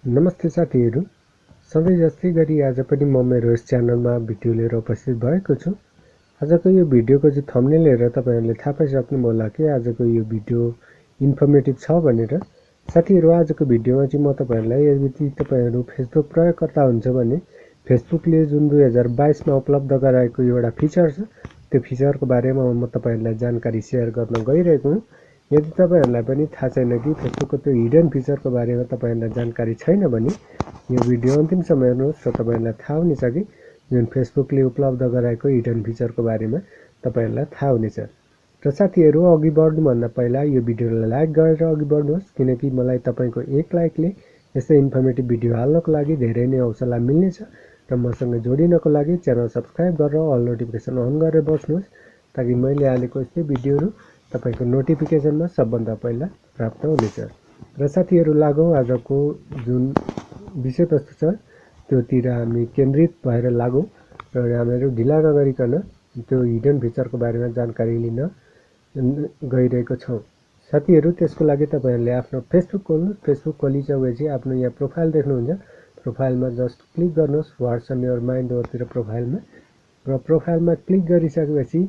नमस्ते साथीहरु, सधैं जस्तै गरी आज पनि म मेरो यस च्यानलमा भिडियो लिएर उपस्थित भएको छु। आजको यो भिडियोको चाहिँ थम्बनेल हेरेर तपाईहरुले थाहा पाइसक्नु होला कि आजको यो भिडियो इन्फर्मेटिभ छ भनेर। साथीहरु, आजको भिडियोमा चाहिँ म तपाईहरुलाई यदि तपाईहरु फेसबुक प्रयोगकर्ता हुन्छ भने फेसबुकले जुन 2022 मा उपलब्ध गराएको एउटा फिचर छ, त्यो फिचरको बारेमा म तपाईहरुलाई जानकारी शेयर गर्न गइरहेको हुँ। यदि तपाईहरुलाई पनि थाहा छैन कि फेसबुकको त्यो हिडन फिचरको बारेमा तपाईहरुलाई जानकारी छैन भने यो भिडियो अन्तिमसम्म हेर्नुहोस् र तपाईहरुलाई थाहा हुनेछ कि जुन फेसबुकले उपलब्ध गराएको हिडन फिचरको बारेमा तपाईहरुलाई थाहा हुनेछ। र साथीहरु, अघि बढ्नुभन्दा पहिला यो भिडियोलाई लाइक गरेर अघि बढ्नुहोस्, किनकि मलाई तपाईको एक लाइकले यस्तै इन्फर्मेटिभ भिडियो हाल्नको लागि धेरै नै हौसला मिल्नेछ र मसँग जोडिनको लागि च्यानल सब्स्क्राइब गरेर अल नोटिफिकेसन अन गरेर बस्नुहोस्, ताकि मैले हालेको यस्तै भिडियोहरु तपाईको नोटिफिकेसनमा सबभन्दा पहिला प्राप्त हुनेछ। र साथीहरु, लागौं आजको जुन विषयवस्तु छ त्योतिर हामी केन्द्रित भएर लागौं र हामीहरु ढिला नगरिकन त्यो हिडन फिचरको बारेमा जानकारी लिन गइरहेको छौं। साथीहरु, त्यसको लागि तपाईहरुले आफ्नो फेसबुक खोल्नुहोस्। फेसबुक खोलिसकेपछि आफ्नो यहाँ प्रोफाइल देख्नुहुन्छ। प्रोफाइलमा जस्ट क्लिक गर्नुहोस्, व्हाट्स अन योर माइन्ड तिर प्रोफाइलमा। र प्रोफाइलमा क्लिक गरिसकेपछि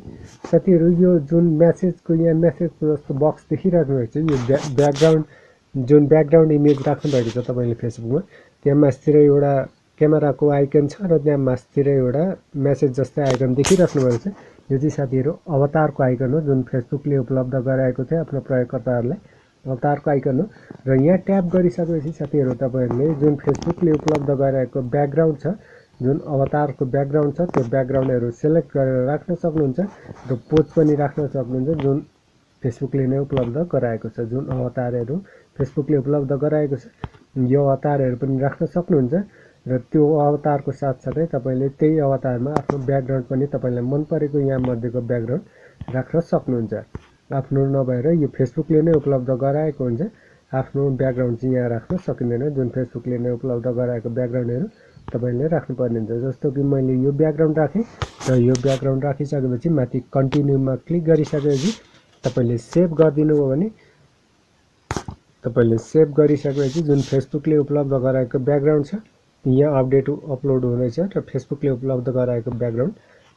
साथीहरु, यो जुन मेसेजको यहाँ मेसेजको जस्तो बक्स देखिराख्नु भएको छ, यो ब्याकग्राउन्ड जुन ब्याकग्राउन्ड इमेज राख्नु भएको छ तपाईले फेसबुकमा, त्यहाँ मास्तिर एउटा क्यामेराको आइकन छ र त्यहाँ मास्तिर एउटा मेसेज जस्तै आइकन देखिराख्नु भएको छ। यो चाहिँ साथीहरु अवतारको आइकन हो, जुन फेसबुकले उपलब्ध गराएको थियो आफ्नो प्रयोगकर्ताहरुलाई। अवतारको आइकन हो र यहाँ ट्याप गरिसकेपछि साथीहरु तपाईहरुले जुन फेसबुकले उपलब्ध गराएको ब्याकग्राउन्ड छ, जुन अवतारको ब्याकग्राउन्ड छ, त्यो ब्याकग्राउन्डहरु सिलेक्ट गरेर राख्न सक्नुहुन्छ र पोज पनि राख्न सक्नुहुन्छ, जुन फेसबुकले नै उपलब्ध गराएको छ। जुन अवतारहरु फेसबुकले उपलब्ध गराएको छ, यो अवतारहरु पनि राख्न सक्नुहुन्छ र त्यो अवतारको साथसाथै तपाईले त्यही अवतारमा आफ्नो ब्याकग्राउन्ड पनि तपाईलाई मन परेको यहाँ मध्येको ब्याकग्राउन्ड राख्न सक्नुहुन्छ। आफ्नो नभएर यो फेसबुकले नै उपलब्ध गराएको हुन्छ, आफ्नो ब्याकग्राउन्ड चाहिँ यहाँ राख्न सकिँदैन। जुन फेसबुकले नै उपलब्ध गराएको ब्याकग्राउन्डहरु तपाईले राख्नुपर्ने हुन्छ। जस्तो कि मैले यो ब्याकग्राउन्ड राखे र यो ब्याकग्राउन्ड राखिसकेपछि माथि कन्टिन्युमा क्लिक गरिसकेपछि तपाईले सेभ गरिदिनु हो भने तपाईले सेभ गरिसकेपछि जुन फेसबुकले उपलब्ध गराएको ब्याकग्राउन्ड छ यहाँ अपलोड हुनेछ र फेसबुकले उपलब्ध गराएको ब्याकग्राउन्ड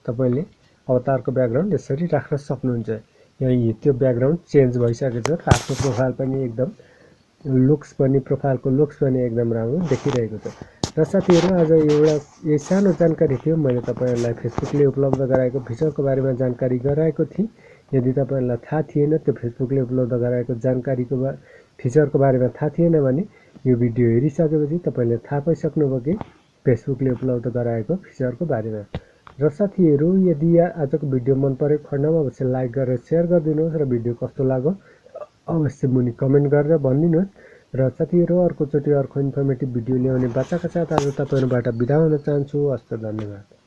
तपाईले अवतारको ब्याकग्राउन्ड यसरी राख्न सक्नुहुन्छ। यहाँ त्यो ब्याकग्राउन्ड चेन्ज भइसकेको छ र आफ्नो प्रोफाइल पनि एकदम प्रोफाइलको लुक्स पनि एकदम राम्रो देखिरहेको छ। र साथीहरु, आज एउटा यही सानो जानकारी थियो, मैले तपाईहरुलाई फेसबुकले उपलब्ध गराएको फिचरको बारेमा जानकारी गराएको थिएँ। यदि तपाईहरुलाई थाहा थिएन त्यो फेसबुकले उपलब्ध गराएको जानकारीको फिचरको बारेमा थाहा थिएन भने यो भिडियो हेरिसकेपछि तपाईले थाहा पाइसक्नुभयो कि फेसबुकले उपलब्ध गराएको फिचरको बारेमा। र साथीहरु, यदि आजको भिडियो मन परेको खण्डमा अवश्य लाइक गरेर शेयर गरिदिनुहोस् र भिडियो कस्तो लाग्यो अवश्य मुनि कमेन्ट गरेर भनिदिनुहोस्। र साथीहरु, अर्कोचोटि अर्को इन्फर्मेटिभ भिडियो ल्याउने बाचाका साथ आज तपाईहरुबाट बिदा हुन चाहन्छु। हस्त, धन्यवाद।